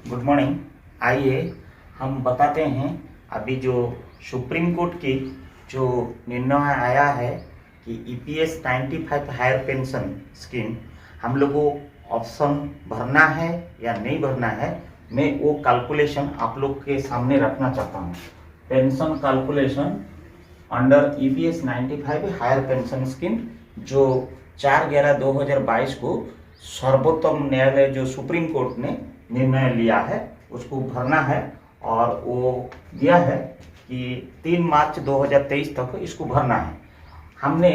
Good morning. आइए हम बताते हैं अभी जो सुप्रीम कोर्ट की जो निर्णय आया है कि ईपीएस 95 हायर पेंशन स्कीम हम लोग को ऑप्शन भरना है या नहीं भरना है, मैं वो कैलकुलेशन आप लोग के सामने रखना चाहता हूँ। Pension calculation under EPS 95 higher pension scheme जो 4/11/2022 को सर्वोच्च न्यायालय जो सुप्रीम कोर्ट ने निर्णय लिया है उसको भरना है और वो दिया है कि 3 मार्च 2023 तक इसको भरना है। हमने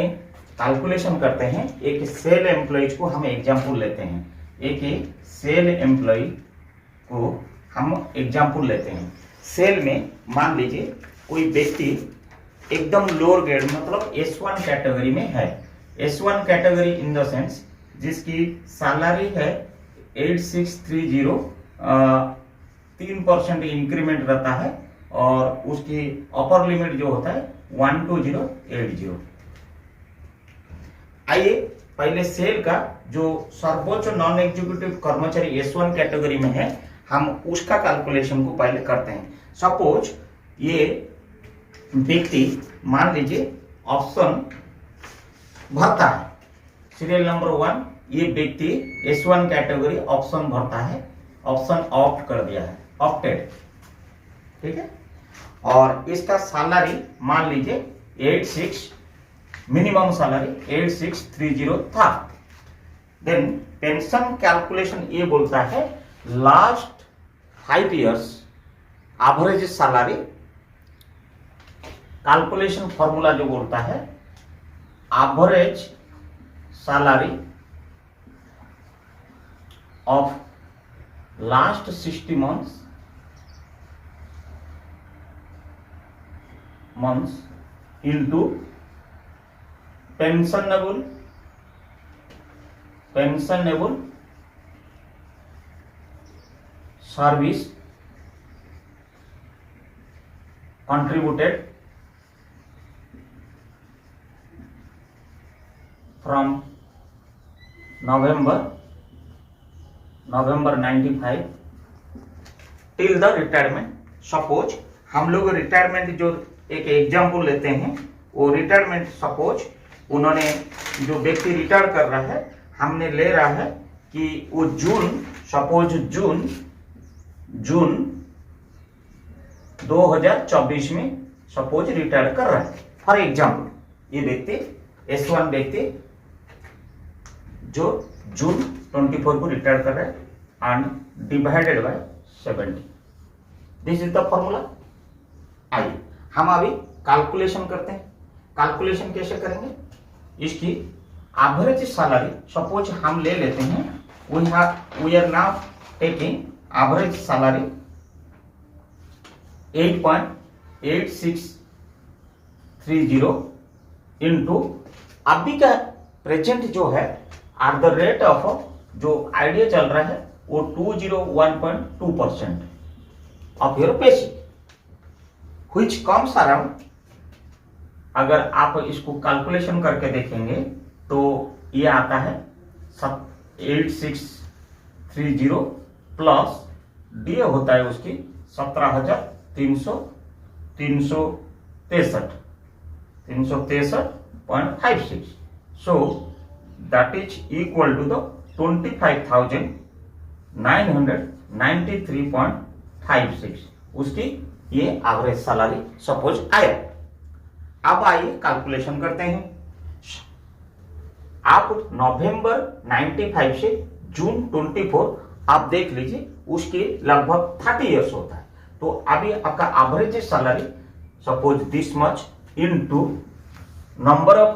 कैलकुलेशन करते हैं, एक सेल एम्प्लॉयज को हम एग्जाम्पल लेते हैं, एक सेल एम्प्लॉय को हम एग्जाम्पल लेते हैं। सेल में मान लीजिए कोई व्यक्ति एकदम लोअर ग्रेड मतलब S1 कैटेगरी में है। S1 category in the sense जिसकी सैलरी है 8630, 3% इंक्रीमेंट रहता है और उसकी अपर लिमिट जो होता है 12080। आइए पहले सेल का जो सर्वोच्च नॉन एग्जीक्यूटिव कर्मचारी S1 कैटेगरी में है हम उसका कैलकुलेशन को पहले करते हैं। सपोज ये व्यक्ति मान लीजिए ऑप्शन भरता है, सीरियल नंबर 1, ये व्यक्ति S1 कैटेगरी ऑप्शन भरता है, ऑप्शन ऑप्ट कर दिया है, ऑप्टेड, ठीक है। और इसका सैलरी मान लीजिए मिनिमम सैलरी 8630 था। देन पेंशन कैलकुलेशन ये बोलता है last 5 years average salary. Calculation formula जो बोलता है average salary of last 60 months into pensionable service contributed from November 95 till the retirement. Suppose हम लोग रिटायरमेंट जो एक एग्जाम्पल लेते हैं, वो रिटायरमेंट सपोज उन्होंने जो व्यक्ति रिटायर कर रहा है हमने ले रहा है कि वो जून 2024 में सपोज रिटायर कर रहा है। फॉर एग्जाम्पल ये व्यक्ति S1 व्यक्ति जो जून 24 को रिटायर कर रहा है and divided by 70, this is the formula. आइए हम अभी कैलकुलेशन करते हैं। कैलकुलेशन कैसे करेंगे, इसकी एवरेज सैलरी सपोज हम ले लेते हैं, we are now taking average salary 8.8630 into अभी का प्रेजेंट जो है एट द रेट ऑफ जो आइडिया चल रहा है वो 201.2% of your basic which comes around. अगर आप इसको कैलकुलेशन करके देखेंगे तो ये आता है 8630 प्लस डी होता है उसकी 363,363.56। So that is equal to the 25,993.56 उसकी ये एवरेज सैलरी सपोज आया। अब आइए कैलकुलेशन करते हैं। आप नवंबर 95 से जून 24 आप देख लीजिए उसके लगभग 30 इयर्स होता है। तो अभी आपका average salary suppose this much into number of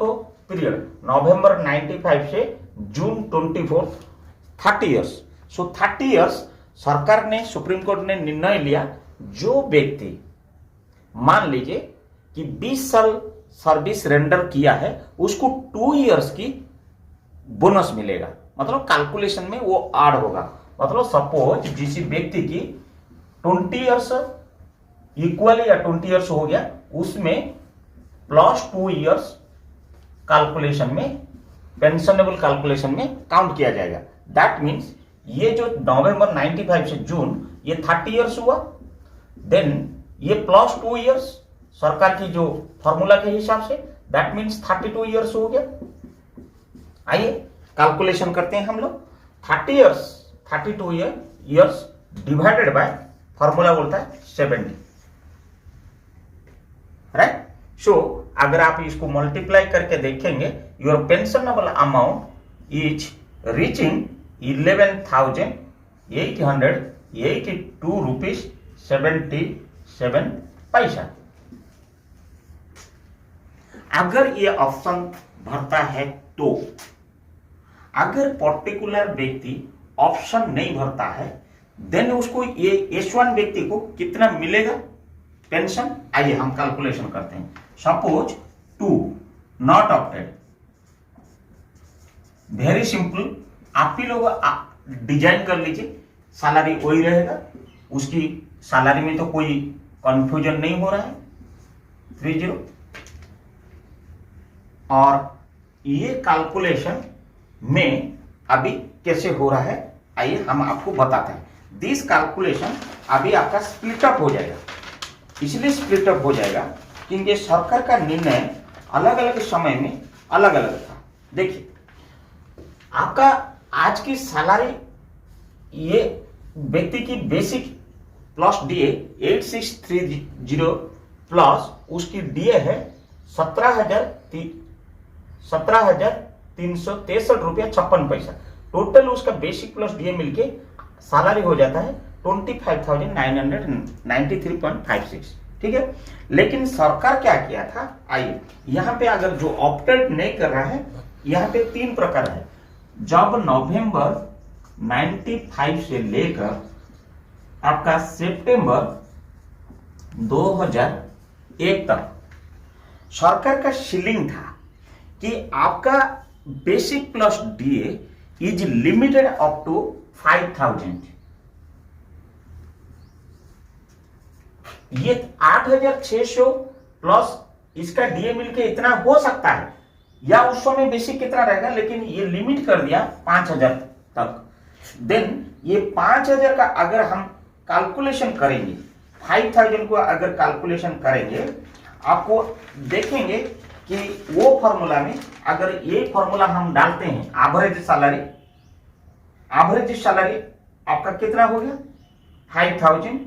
period November 95 से जून 24 30 इयर्स। सो 30 इयर्स सरकार ने सुप्रीम कोर्ट ने निर्णय लिया, जो व्यक्ति मान लीजिए कि 20 साल सर्विस रेंडर किया है उसको 2 इयर्स की बोनस मिलेगा, मतलब कैलकुलेशन में वो ऐड होगा। मतलब सपोज जिस व्यक्ति की 20 इयर्स इक्वल या 20 इयर्स हो गया उसमें प्लस 2 इयर्स कैलकुलेशन में पेंशनेबल कैलकुलेशन में काउंट किया जाएगा। दैट मीन्स ये जो नवंबर 95 से जून ये 30 इयर्स हुआ, देन ये प्लस 2 इयर्स सरकार की जो फॉर्मूला के हिसाब से, दैट मीन्स 32 इयर्स हो गया। आइए कैलकुलेशन करते हैं हम लोग। 30 years 32 years divided by formula बोलता है 70, राइट। सो अगर आप इसको मल्टीप्लाई करके देखेंगे, your pensionable amount is reaching 11,882 rupees 77 पैसा। अगर ये ऑप्शन भरता है तो, अगर पर्टिकुलर व्यक्ति ऑप्शन नहीं भरता है, देन उसको ये S1 व्यक्ति को कितना मिलेगा पेंशन। आइए हम कैलकुलेशन करते हैं। Suppose 2 not opted, very simple, आप ही लोग डिजाइन कर लीजिए, सैलरी वही रहेगा, उसकी सैलरी में तो कोई कंफ्यूजन नहीं हो रहा है। 30 और ये कैलकुलेशन में अभी कैसे हो रहा है, आइए हम आपको बताते हैं। दिस कैलकुलेशन अभी आपका स्प्लिटअप हो जाएगा, इसलिए स्प्लिटअप हो जाएगा क्योंकि सरकार का निर्णय अलग अलग समय में अलग अलग था। देखिए आपका आज की सैलरी, ये व्यक्ति की बेसिक प्लस डीए 8630 प्लस उसकी डीए है 17,363 रुपया 56 पैसा। टोटल उसका बेसिक प्लस डीए मिलके सैलरी हो जाता है 25,993.56, ठीक है। लेकिन सरकार क्या किया था, आइए यहाँ पे अगर जो ऑप्टेड नहीं कर रहा है, यहाँ पे 3 प्रकार है। जब नवंबर 95 से लेकर आपका सितंबर 2001 तक सरकार का सीलिंग था कि आपका basic plus DA is limited up to 5,000। ये 8,600 प्लस इसका डीए मिलके इतना हो सकता है, या उस समय बेसिक कितना रहेगा, लेकिन ये लिमिट कर दिया 5,000 तक। देन ये 5,000 का अगर हम कैलकुलेशन करेंगे, 5,000 को अगर कैलकुलेशन करेंगे, आपको देखेंगे कि वो फॉर्मूला में अगर ये फॉर्मूला हम डालते हैं, एवरेज सैलरी आपका कितना हो गया 5,000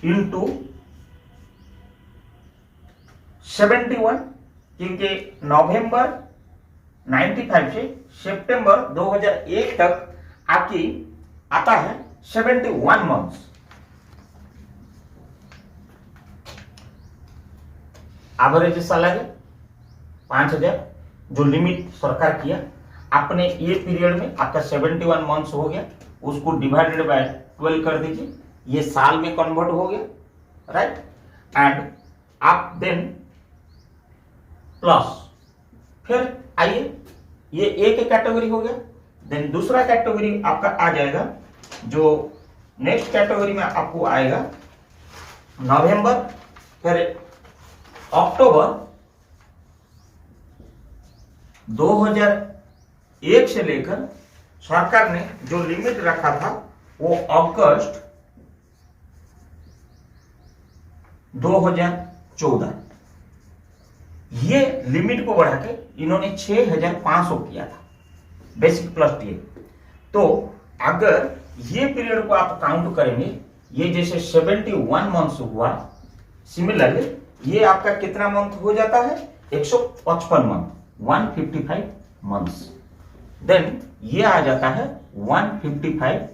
इंटू 71, क्योंकि नवंबर 95 से सितंबर 2001 तक आपकी आता है 71 मंथ्स। एवरेज सैलरी 5,000 जो लिमिट सरकार किया, आपने ये पीरियड में आपका 71 मंथ्स हो गया, उसको डिवाइडेड बाय 12 कर दीजिए, ये साल में कन्वर्ट हो गया, राइट। एंड आप देन प्लस, फिर आइए ये एक कैटेगरी हो गया। देन दूसरा कैटेगरी आपका आ जाएगा, जो नेक्स्ट कैटेगरी में आपको आएगा नवंबर, फिर अक्टूबर 2001 से लेकर सरकार ने जो लिमिट रखा था वो अगस्त 2014, ये लिमिट को बढ़ा के इन्होंने 6,500 किया था बेसिक प्लस डीए। तो अगर ये पीरियड को आप काउंट करेंगे, ये जैसे 71 मंथ्स हुआ, सिमिलरली ये आपका कितना मंथ हो जाता है 155 मंथ, 155 मंथ्स। देन ये आ जाता है 155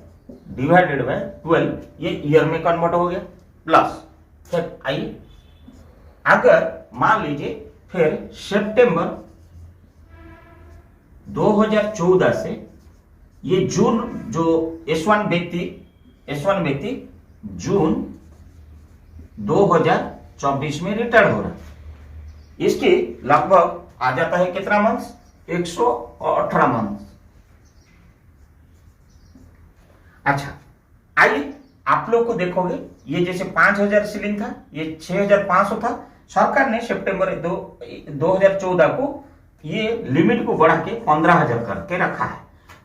डिवाइडेड बाय 12, ये ईयर में कन्वर्ट हो गया, प्लस फिर आइए अगर मान लीजिए फिर सितंबर 2014 से ये जून, जो S1 व्यक्ति जून 2024 में रिटायर हो रहा है, इसके लगभग आ जाता है कितना मंथ्स 118 मंथ्स। अच्छा आइए आप लोग को देखोगे, ये जैसे 5,000 सीलिंग था, ये 6,500 था, सरकार ने सितंबर 2014 को ये लिमिट को बढ़ा के 15,000 करके रखा है।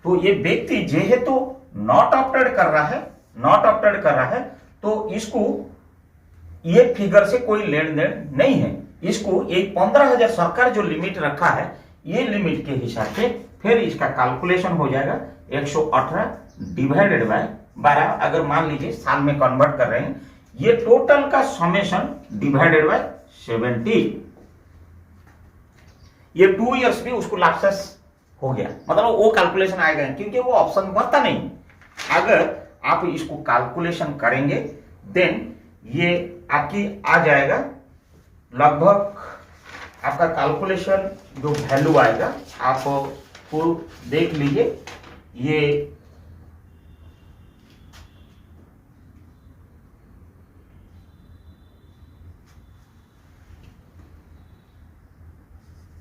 तो ये व्यक्ति जेहेतु नॉट ऑप्टेड कर रहा है तो इसको ये फिगर से कोई लेन देन नहीं है। इसको एक 15,000 सरकार जो लिमिट रखा है, ये लिमिट के हिसाब से फिर इसका कैलकुलेशन हो जाएगा 118 डिवाइडेड बाय 12। अगर मान लीजिए साल में कन्वर्ट कर रहे हैं, ये टोटल का समेशन डिवाइडेड बाय 70। ये 2 इयर्स भी उसको लैप्सेस हो गया, मतलब वो कैलकुलेशन आएगा क्योंकि वो ऑप्शन बनता नहीं। अगर आप इसको कैलकुलेशन करेंगे देन ये आपकी आ जाएगा लगभग, आपका कैलकुलेशन जो वैल्यू आएगा आप को देख लीजिए, ये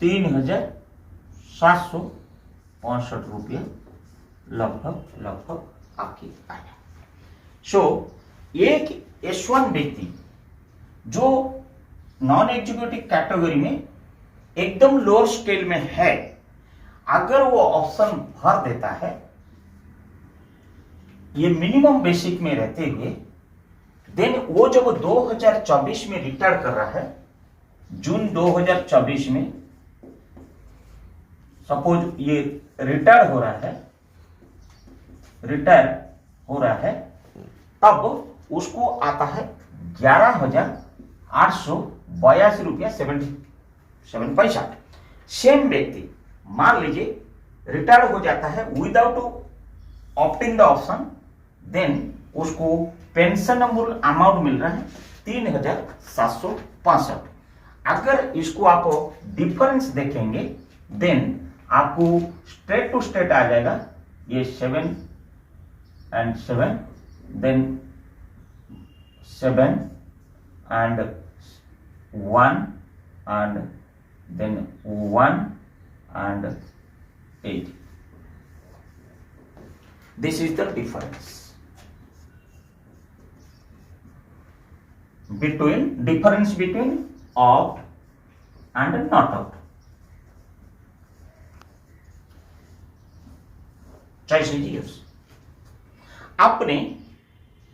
₹3,765 लगभग आपकी आया। सो एक S1 व्यक्ति जो नॉन एग्जीक्यूटिव कैटेगरी में एकदम लोअर स्केल में है, अगर वो ऑप्शन भर देता है ये मिनिमम बेसिक में रहते हुए, देन वो जब 2024 में रिटायर कर रहा है, जून 2024 में सपोज ये रिटायर हो रहा है, तब उसको आता है ₹11,882.77। सेम व्यक्ति मान लीजिए रिटायर हो जाता है without opting the option, then उसको पेंशनेबल अमाउंट मिल रहा है 3,765। अगर इसको आप डिफरेंस देखेंगे देन आपको स्टेट टू स्टेट आ जाएगा, ये 7 and 7, then 7 and 1 and then 1 and 8. This is the difference between opt and not opt. Choice is yours. आपने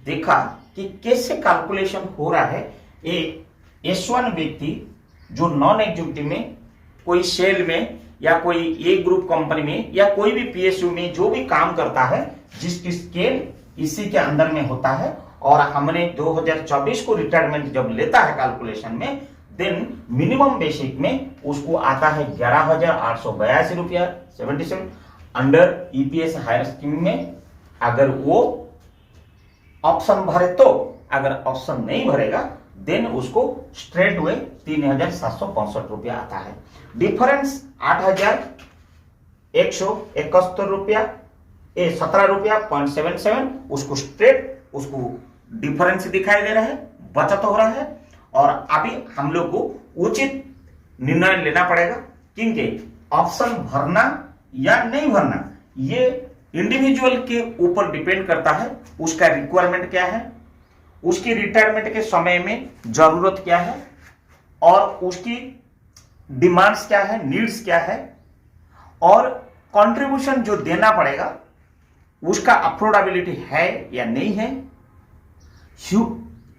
देखा कि कैसे कैलकुलेशन हो रहा है। एक S1 व्यक्ति जो नॉन एग्जीक्यूटिव में कोई सेल में या कोई ए ग्रुप कंपनी में या कोई भी PSU में जो भी काम करता है, जिसकी स्केल इसी के अंदर में होता है, और हमने 2024 को रिटायरमेंट जब लेता है कैलकुलेशन में, देन मिनिमम बेसिक में उसको आता है ₹11,882.77 अंडर EPS हायर स्कीम में। अगर वो ऑप्शन भरे तो, अगर ऑप्शन नहीं भरेगा देन उसको स्ट्रेट वे ₹3,765 आता है। डिफरेंस ₹8,171.77, उसको स्ट्रेट उसको डिफरेंस दिखाई दे रहा है, बचत हो रहा है। और अभी हम लोग को उचित निर्णय लेना पड़ेगा, क्योंकि ऑप्शन भरना या नहीं भरना ये इंडिविजुअल के ऊपर डिपेंड करता है। उसका रिक्वायरमेंट क्या है, उसकी रिटायरमेंट के समय में जरूरत क्या है, और उसकी डिमांड्स क्या है, नीड्स क्या है, और कंट्रीब्यूशन जो देना पड़ेगा उसका अफोर्डेबिलिटी है या नहीं है।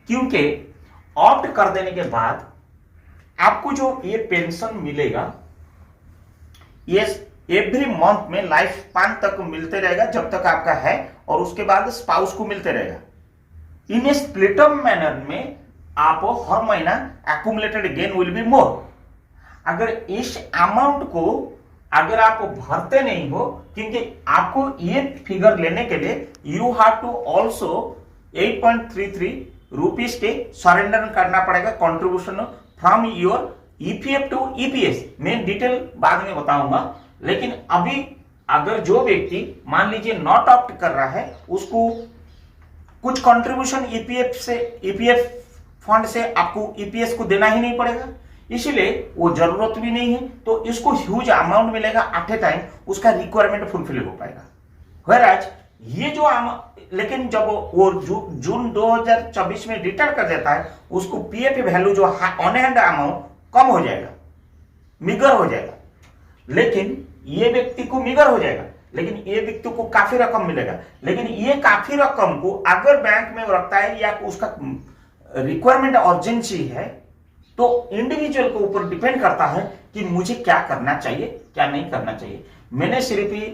क्योंकि ऑप्ट कर देने के बाद आपको जो ये पेंशन मिलेगा, ये एवरी मंथ में लाइफ स्पान तक मिलते रहेगा जब तक आपका है, और उसके बाद स्पाउस को मिलते रहेगा। इन ए स्प्लिटअप मैनर में आप हर महीना accumulated gain will be more. अगर इस अमाउंट को अगर आप भरते नहीं हो, क्योंकि आपको ये फिगर लेने के लिए you have to also 8.33 rupees के सरेंडर करना पड़ेगा contribution from your EPF to EPS। मैं डिटेल बाद में बताऊंगा, लेकिन अभी अगर जो व्यक्ति मान लीजिए नॉट ऑप्ट कर रहा है, उसको कुछ कंट्रीब्यूशन EPF फंड से आपको EPS को देना ही नहीं पड़ेगा, इसीलिए वो जरूरत भी नहीं है, तो इसको ह्यूज अमाउंट मिलेगा एट ए टाइम, उसका रिक्वायरमेंट फुलफिल हो पाएगा। Whereas ये जो लेकिन जब वो जून 2024 में रिटायर कर देता है, उसको PF वैल्यू जो ऑन हैंड अमाउंट कम हो जाएगा, मिगर हो जाएगा। लेकिन ये व्यक्ति को मिगर हो जाएगा, लेकिन ये व्यक्ति को काफी रकम मिलेगा। लेकिन ये काफी रकम को अगर बैंक में रखता है या उसका रिक्वायरमेंट अर्जेंसी है, तो इंडिविजुअल के ऊपर डिपेंड करता है कि मुझे क्या करना चाहिए क्या नहीं करना चाहिए। मैंने सिर्फ ही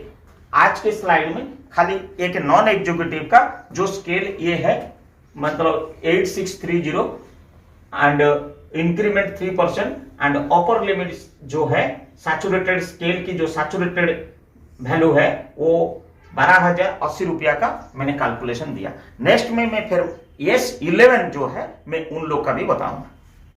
आज के स्लाइड में खाली एक नॉन एग्जीक्यूटिव का जो स्केल ये है, मतलब 8630 and increment 3% and upper limit जो है सैचुरेटेड स्केल की जो सैचुरेटेड वैल्यू है वो 12,080 रुपया का मैंने कैलकुलेशन दिया। नेक्स्ट में मैं फिर S11 जो है मैं उन लोग का भी बताऊंगा।